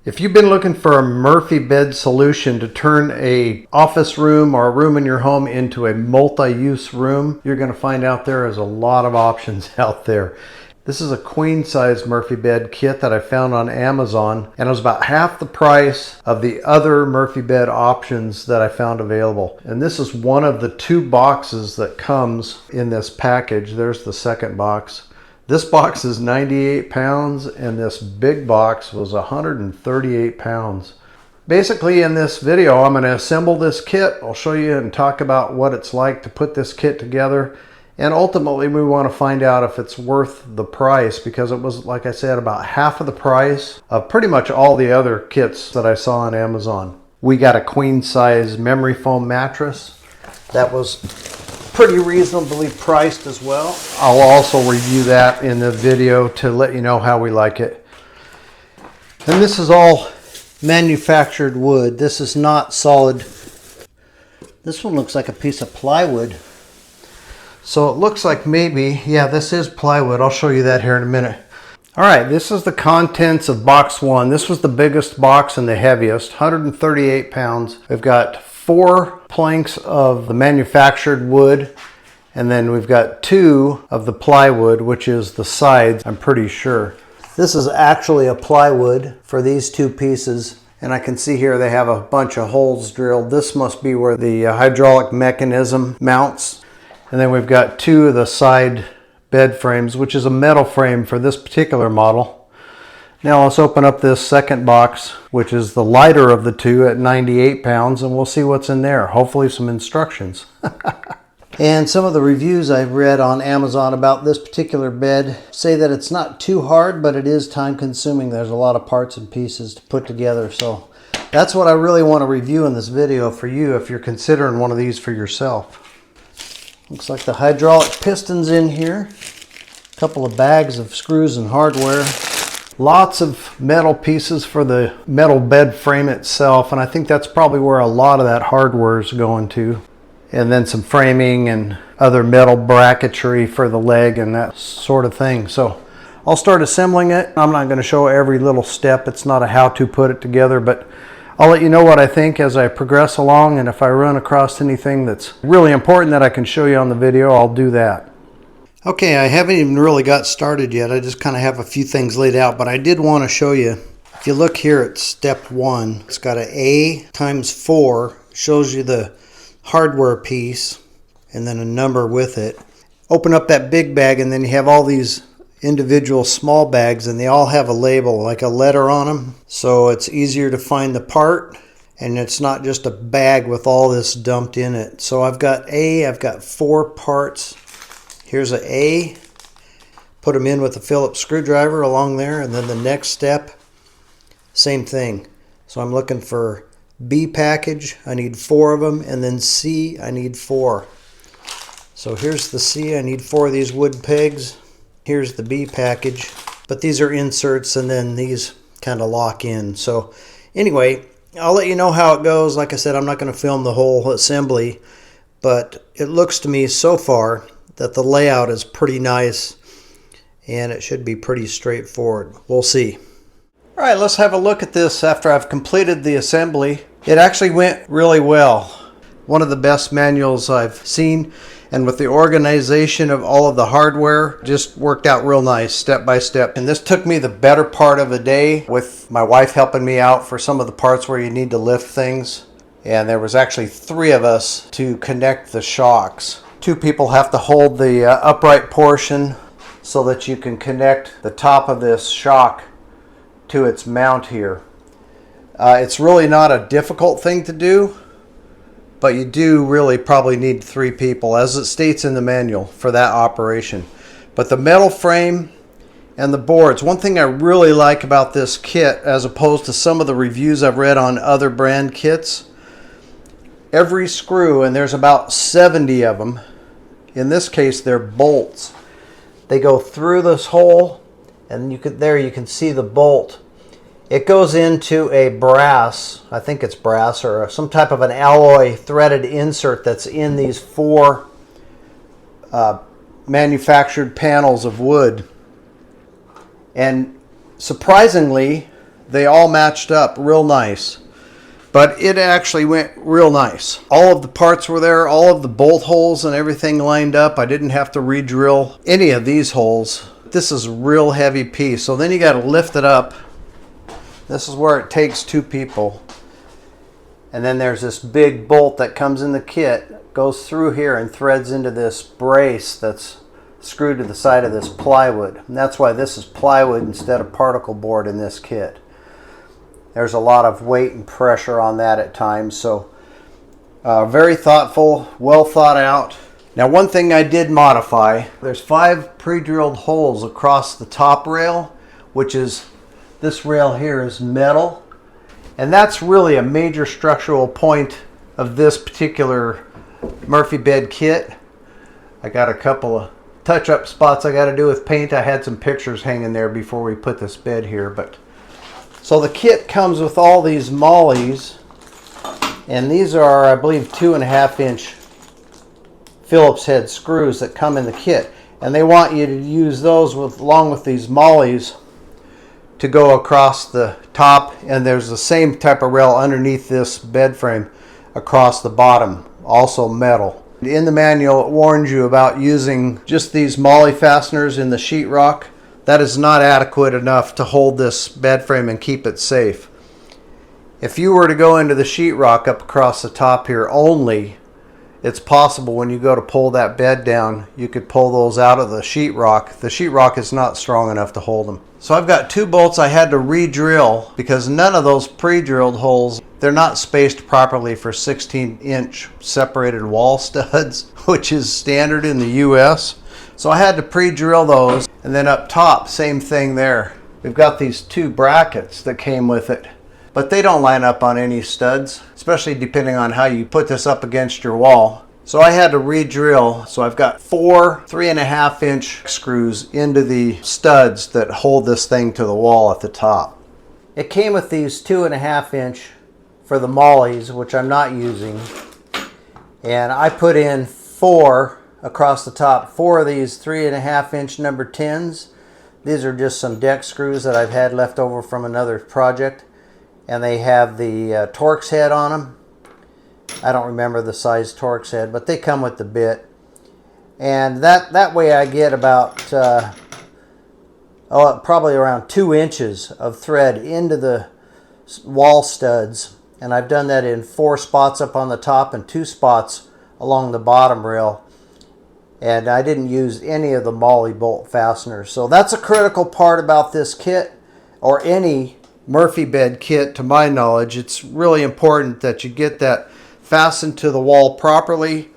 If you've been looking for a Murphy bed solution to turn a office room or a room in your home into a multi-use room, you're going to find out there is a lot of options out there. This is a queen size Murphy bed kit that I found on Amazon, and it was about half the price of the other Murphy bed options that I found available. And this is one of the 2 boxes that comes in this package. There's the second box. This box is 98 pounds and this big box was 138 pounds. Basically in this video I'm going to assemble this kit. I'll show you and talk about what it's like to put this kit together. And ultimately we want to find out if it's worth the price, because it was, like I said, about half of the price of pretty much all the other kits that I saw on Amazon. We got a queen size memory foam mattress that was pretty reasonably priced as well. I'll also review that in the video to let you know how we like it. And this is all manufactured wood. This is not solid. This one looks like a piece of plywood. So it looks like maybe, yeah, this is plywood. I'll show you that here in a minute. All right, this is the contents of box 1. This was the biggest box and the heaviest, 138 pounds. We've got 4 planks of the manufactured wood, and then we've got 2 of the plywood, which is the sides, I'm pretty sure. This is actually a plywood for these 2 pieces, and I can see here they have a bunch of holes drilled. This must be where the hydraulic mechanism mounts. And then we've got 2 of the side bed frames, which is a metal frame for this particular model. Now let's open up this second box, which is the lighter of the 2 at 98 pounds, and we'll see what's in there. Hopefully some instructions. And some of the reviews I've read on Amazon about this particular bed say that it's not too hard, but it is time consuming. There's a lot of parts and pieces to put together. So that's what I really want to review in this video for you if you're considering one of these for yourself. Looks like the hydraulic piston's in here. A couple of bags of screws and hardware. Lots of metal pieces for the metal bed frame itself, and I think that's probably where a lot of that hardware is going to. And then some framing and other metal bracketry for the leg and that sort of thing. So I'll start assembling it. I'm not going to show every little step. It's not a how to put it together, but I'll let you know what I think as I progress along, and if I run across anything that's really important that I can show you on the video, I'll do that. Okay, I haven't even really got started yet. I just kind of have a few things laid out, but I did want to show you. If you look here at step 1, it's got an A times 4, shows you the hardware piece and then a number with it. Open up that big bag and then you have all these individual small bags, and they all have a label, like a letter on them. So it's easier to find the part, and it's not just a bag with all this dumped in it. So I've got 4 parts. Here's an A, put them in with a Phillips screwdriver along there, and then the next step, same thing. So I'm looking for B package, I need 4 of them, and then C, I need 4. So here's the C, I need 4 of these wood pegs. Here's the B package, but these are inserts, and then these kind of lock in. So anyway, I'll let you know how it goes. Like I said, I'm not going to film the whole assembly, but it looks to me so far that the layout is pretty nice and it should be pretty straightforward. We'll see. All right, let's have a look at this after I've completed the assembly. It actually went really well. One of the best manuals I've seen, and with the organization of all of the hardware, just worked out real nice step by step. And this took me the better part of a day, with my wife helping me out for some of the parts where you need to lift things. And there was actually 3 of us to connect the shocks. 2 people have to hold the upright portion so that you can connect the top of this shock to its mount here. It's really not a difficult thing to do, but you do really probably need 3 people, as it states in the manual, for that operation. But the metal frame and the boards, one thing I really like about this kit, as opposed to some of the reviews I've read on other brand kits, every screw, and there's about 70 of them, in this case they're bolts. They go through this hole, and you can see the bolt. It goes into a brass, I think it's brass, or some type of an alloy threaded insert that's in these 4 manufactured panels of wood. And surprisingly, They all matched up real nice. But it actually went real nice. All of the parts were there, all of the bolt holes and everything lined up. I didn't have to re-drill any of these holes. This is a real heavy piece. So then you got to lift it up. This is where it takes two people. And then there's this big bolt that comes in the kit, goes through here and threads into this brace that's screwed to the side of this plywood. And that's why this is plywood instead of particle board in this kit. There's a lot of weight and pressure on that at times. So very thoughtful, well thought out. Now one thing I did modify, there's 5 pre-drilled holes across the top rail, which is, this rail here is metal. And that's really a major structural point of this particular Murphy bed kit. I got a couple of touch-up spots I got to do with paint. I had some pictures hanging there before we put this bed here. But so the kit comes with all these mollies, and these are, I believe, 2.5-inch Phillips head screws that come in the kit, and they want you to use those along with these mollies to go across the top, and there's the same type of rail underneath this bed frame across the bottom, also metal. In the manual, it warns you about using just these molly fasteners in the sheetrock. That is not adequate enough to hold this bed frame and keep it safe. If you were to go into the sheetrock up across the top here only, it's possible when you go to pull that bed down, you could pull those out of the sheetrock. The sheetrock is not strong enough to hold them. So I've got 2 bolts I had to re-drill because none of those pre-drilled holes, they're not spaced properly for 16-inch separated wall studs, which is standard in the US. So I had to pre-drill those. And then up top, same thing there. We've got these 2 brackets that came with it, but they don't line up on any studs, especially depending on how you put this up against your wall. So I had to re-drill. So I've got 4 3.5-inch screws into the studs that hold this thing to the wall at the top. It came with these 2.5-inch for the mollies, which I'm not using. And I put in 4 across the top, 4 of these 3.5-inch number 10s. These are just some deck screws that I've had left over from another project, and they have the Torx head on them. I don't remember the size Torx head, but they come with the bit. And that way I get about probably around 2 inches of thread into the wall studs, and I've done that in 4 spots up on the top and 2 spots along the bottom rail. And I didn't use any of the molly bolt fasteners. So that's a critical part about this kit, or any Murphy bed kit to my knowledge. It's really important that you get that fastened to the wall properly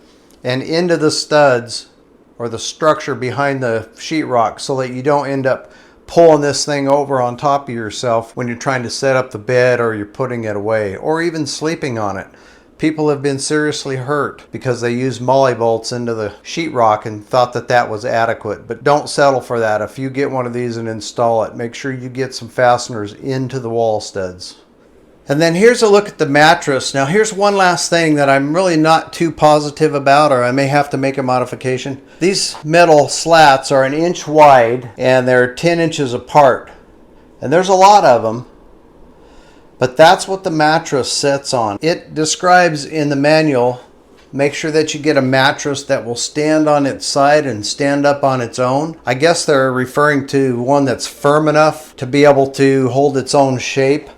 and into the studs or the structure behind the sheetrock, so that you don't end up pulling this thing over on top of yourself when you're trying to set up the bed or you're putting it away or even sleeping on it. People have been seriously hurt because they used molly bolts into the sheetrock and thought that that was adequate. But don't settle for that. If you get one of these and install it, make sure you get some fasteners into the wall studs. And then here's a look at the mattress. Now here's one last thing that I'm really not too positive about, or I may have to make a modification. These metal slats are 1 inch wide and they're 10 inches apart. And there's a lot of them. But that's what the mattress sits on. It describes in the manual, make sure that you get a mattress that will stand on its side and stand up on its own. I guess they're referring to one that's firm enough to be able to hold its own shape.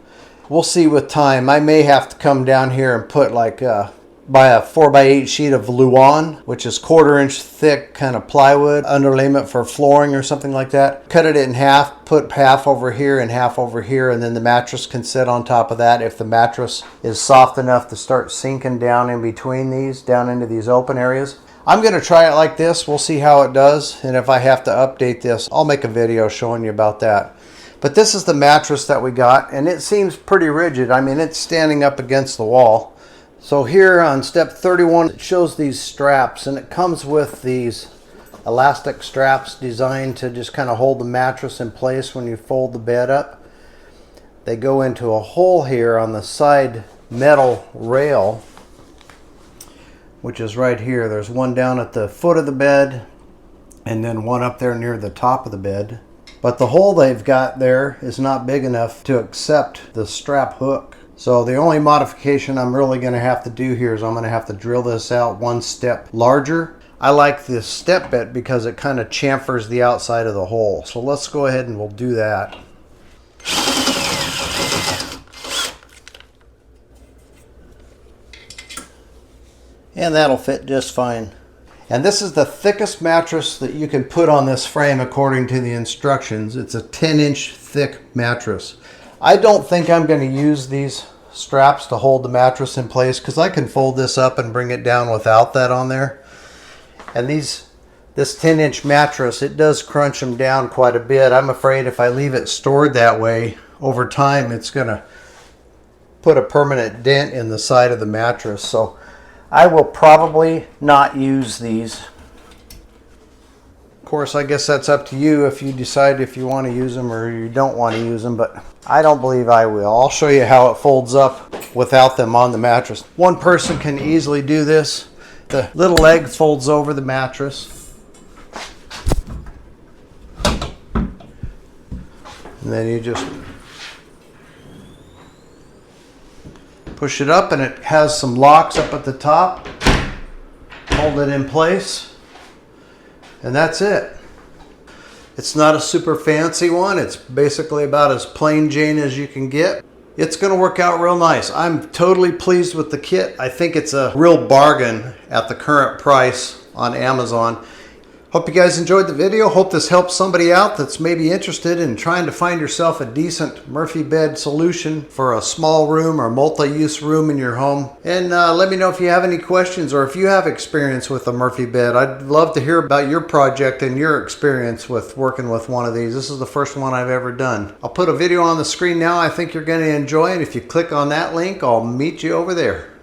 We'll see with time. I may have to come down here and put buy a 4x8 sheet of Luan, which is 1/4 inch thick kind of plywood underlayment for flooring or something like that. Cut it in half, put half over here and half over here, and then the mattress can sit on top of that if the mattress is soft enough to start sinking down in between these, down into these open areas. I'm going to try it like this. We'll see how it does, and if I have to update this, I'll make a video showing you about that. But this is the mattress that we got, and it seems pretty rigid. I mean, it's standing up against the wall. So here on step 31, it shows these straps, and it comes with these elastic straps designed to just kind of hold the mattress in place when you fold the bed up. They go into a hole here on the side metal rail, which is right here. There's one down at the foot of the bed, and then one up there near the top of the bed. but the hole they've got there is not big enough to accept the strap hook. So the only modification I'm really going to have to do here is I'm going to have to drill this out one step larger. I like this step bit because it kind of chamfers the outside of the hole. So let's go ahead and we'll do that. And that'll fit just fine. And this is the thickest mattress that you can put on this frame according to the instructions. It's a 10-inch thick mattress. I don't think I'm going to use these straps to hold the mattress in place because I can fold this up and bring it down without that on there. And this 10-inch mattress, it does crunch them down quite a bit. I'm afraid if I leave it stored that way, over time it's going to put a permanent dent in the side of the mattress. So I will probably not use these. Of course, I guess that's up to you if you decide if you want to use them or you don't want to use them, but I don't believe I will. I'll show you how it folds up without them on the mattress. One person can easily do this. The little leg folds over the mattress. And then you just push it up and it has some locks up at the top. Hold it in place. And that's it. It's not a super fancy one. It's basically about as plain Jane as you can get. It's going to work out real nice. I'm totally pleased with the kit. I think it's a real bargain at the current price on Amazon. Hope you guys enjoyed the video. Hope this helps somebody out that's maybe interested in trying to find yourself a decent Murphy bed solution for a small room or multi-use room in your home. And let me know if you have any questions or if you have experience with a Murphy bed. I'd love to hear about your project and your experience with working with one of these. This is the first one I've ever done. I'll put a video on the screen now I think you're going to enjoy, and if you click on that link, I'll meet you over there.